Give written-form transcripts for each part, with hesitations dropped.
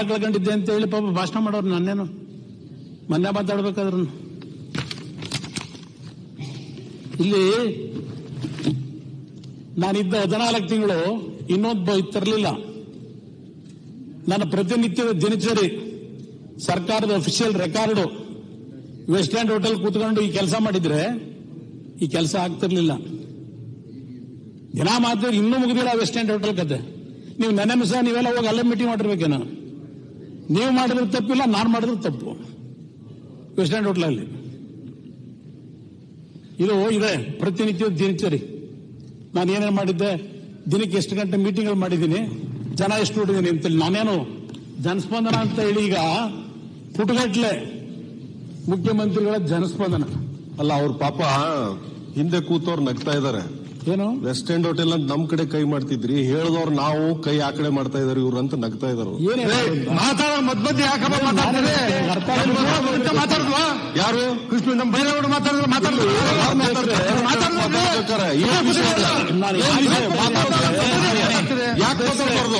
ಕಳ್ಕೊಂಡಿದ್ದೆ ಅಂತ ಹೇಳಿ ಪಾಪ ಭಾಷಣ ಮಾಡೋರು ನನ್ನೇನು ಮೊನ್ನೆ ಮಾತಾಡ್ಬೇಕಾದ್ರು ಇಲ್ಲಿ ನಾನಿದ್ದ 14 ತಿಂಗಳು ಇನ್ನೊಂದು ತರಲಿಲ್ಲ. ನನ್ನ ಪ್ರತಿನಿತ್ಯದ ದಿನಚರಿ ಸರ್ಕಾರದ official record west end hotel ಕೂತ್ಕೊಂಡು ಈ ಕೆಲಸ ಮಾಡಿದ್ರೆ ಈ ಕೆಲಸ ಆಗ್ತಿರ್ಲಿಲ್ಲ. ದಿನ ಮಾತ್ರ ಇನ್ನೂ ಮುಗಿದಿಲ್ಲ ವೆಸ್ಟ್ ಎಂಡ್ ಹೋಟೆಲ್ ಕತೆ. ನೀವು ನೆನ್ನೆ ಸಹ ನೀವೆಲ್ಲ ಹೋಗಿ ಅಲ್ಲೇ ಮೀಟಿಂಗ್ ಮಾಡಿರ್ಬೇಕೇನೋ. ನೀವು ಮಾಡಿದ್ರೆ ತಪ್ಪಿಲ್ಲ, ನಾನು ಮಾಡಿದ್ರೆ ತಪ್ಪು. ವೆಸ್ಟ್ ಎಂಡ್ ಹೋಟೆಲಲ್ಲಿ ಇದು ಇದೆ ಪ್ರತಿನಿತ್ಯದ ದಿನಚರಿ. ನಾನು ಏನೇನು ಮಾಡಿದ್ದೆ, ದಿನಕ್ಕೆ ಎಷ್ಟು ಗಂಟೆ ಮೀಟಿಂಗ್ಗಳು ಮಾಡಿದ್ದೀನಿ, ಜನ ಎಷ್ಟು ನೋಡಿದ್ದೀನಿ ಅಂತೇಳಿ. ನಾನೇನು ಜನಸ್ಪಂದನ ಅಂತ ಹೇಳಿ ಈಗ ಪುಟಗಟ್ಲೆ ಮುಖ್ಯಮಂತ್ರಿಗಳ ಜನಸ್ಪಂದನ ಅಲ್ಲ. ಅವ್ರ ಪಾಪ ಹಿಂದೆ ಕೂತವ್ರು ನಗ್ತಾ ಇದ್ದಾರೆ. ಏನು ವೆಸ್ಟ್ ಎಂಡ್ ಹೋಟೆಲ್ ಅಂತ ನಮ್ ಕಡೆ ಕೈ ಮಾಡ್ತಿದ್ರಿ, ಹೇಳಿದವ್ರು ನಾವು ಕೈ ಆ ಕಡೆ ಮಾಡ್ತಾ ಇದಾರೆ ಇವ್ರು ಅಂತ ನಗ್ತಾ ಇದಾರೆ. ಮಾತಾಡಿದ್ವಾ ಯಾರು ಕೃಷ್ಣ ನಮ್ಮ ಬೈರೇಗೌಡ ಮಾತಾಡಿದ್ರು ಯಾಕೆ ಮಾತಾಡ್ಬಾರ್ದು?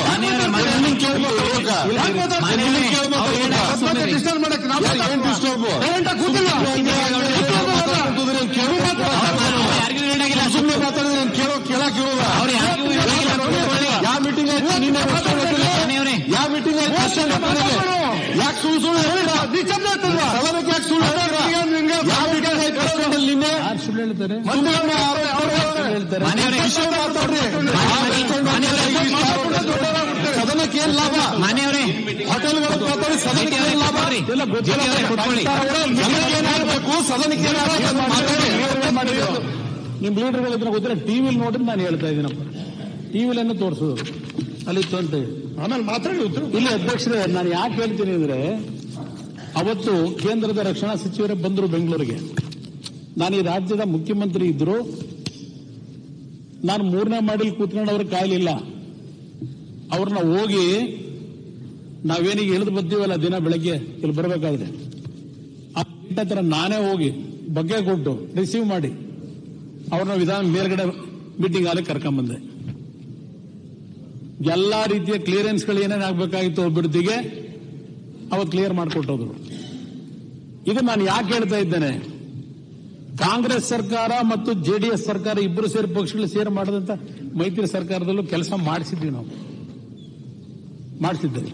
ಡಿಸ್ಟರ್ಬ್ ಮಾಡಕ್ಕೆ ಸುಮ್ಮನೆ ಮಾತಾಡಿದ್ರೆ ಕೇಳಕ್ ಇರೋಲ್ಲ. ಯಾವ ಮೀಟಿಂಗ್ ಆಯ್ತು? ಯಾವ ಮೀಟಿಂಗ್ ಆಯ್ತು? ಯಾಕೆ ಸುಳ್ಳು ಸುಳ್ಳು ಹೇಳಿಲ್ಲ? ಸದನಕ್ಕೆ ಯಾಕೆ ಸುಳ್ಳು ಹೇಳಿಲ್ಲ? ಯಾವ ಮೀಟಿಂಗ್ ಆಯ್ತು ನಿನ್ನೆ? ಸುಳ್ಳು ಹೇಳ್ತಾರೆ. ಸದನಕ್ಕೆ ಏನ್ ಲಾಭ? ಹೋಟೆಲ್ಗಳು ಮಾತಾಡಿ ಸದನಕ್ಕೆ ಏನ್ ಲಾಭ? ಜನಕ್ಕೆ ಸದನಕ್ಕೆ ನಿಮ್ ಲೀಡರ್ಗಳು ಇದ್ರೆ ಗೊತ್ತಿಲ್ಲ. ಟಿವಿಲಿ ನೋಡಿದ್ರೆ ನಾನು ಹೇಳ್ತಾ ಇದ್ದೀನಪ್ಪ. ಟಿವಿಲನ್ನು ತೋರಿಸೋದು ಅಲ್ಲಿತ್ತು ಅಂತ ಹೇಳಿ ಆಮೇಲೆ ಮಾತಾಡಿ ಇಲ್ಲಿ ಅಧ್ಯಕ್ಷರೇ, ನಾನು ಯಾಕೆ ಹೇಳ್ತೀನಿ ಅಂದ್ರೆ, ಅವತ್ತು ಕೇಂದ್ರದ ರಕ್ಷಣಾ ಸಚಿವರೇ ಬಂದರು ಬೆಂಗಳೂರಿಗೆ. ನಾನು ಈ ರಾಜ್ಯದ ಮುಖ್ಯಮಂತ್ರಿ ಇದ್ರು. ನಾನು 3ನೇ ಮಾಡಿಲ್ ಕೂತ್ಕೊಂಡು ಅವ್ರಿಗೆ ಕಾಯಲಿಲ್ಲ. ಅವ್ರನ್ನ ಹೋಗಿ ನಾವೇನಿಗೆ ಇಳಿದು ಬರ್ತೀವಲ್ಲ ದಿನ ಬೆಳಗ್ಗೆ ಇಲ್ಲಿ ಬರಬೇಕಾದ್ರೆ ಆ ಹತ್ರ ನಾನೇ ಹೋಗಿ ಬಗ್ಗೆ ಕೊಟ್ಟು ರಿಸೀವ್ ಮಾಡಿ ಅವ್ರನ್ನ ವಿಧಾನ ಮೇಲ್ಗಡೆ ಮೀಟಿಂಗ್ ಹಾಲಿಗೆ ಕರ್ಕೊಂಡ್ಬಂದೆ. ಎಲ್ಲಾ ರೀತಿಯ ಕ್ಲಿಯರೆನ್ಸ್ಗಳು ಏನೇನು ಆಗ್ಬೇಕಾಗಿತ್ತು ಒಬ್ಬರದಿಗೆ ಅವತ್ತು ಕ್ಲಿಯರ್ ಮಾಡಿಕೊಟ್ಟೋದ್ರು. ಇದು ನಾನು ಯಾಕೆ ಹೇಳ್ತಾ ಇದ್ದೇನೆ, ಕಾಂಗ್ರೆಸ್ ಸರ್ಕಾರ ಮತ್ತು ಜೆಡಿಎಸ್ ಸರ್ಕಾರ ಇಬ್ಬರು ಸೇರಿ ಪಕ್ಷಗಳು ಸೇರಿ ಮಾಡದಂತ ಮೈತ್ರಿ ಸರ್ಕಾರದಲ್ಲೂ ಕೆಲಸ ಮಾಡಿಸಿದ್ವಿ, ನಾವು ಮಾಡಿಸಿದ್ದೇವೆ.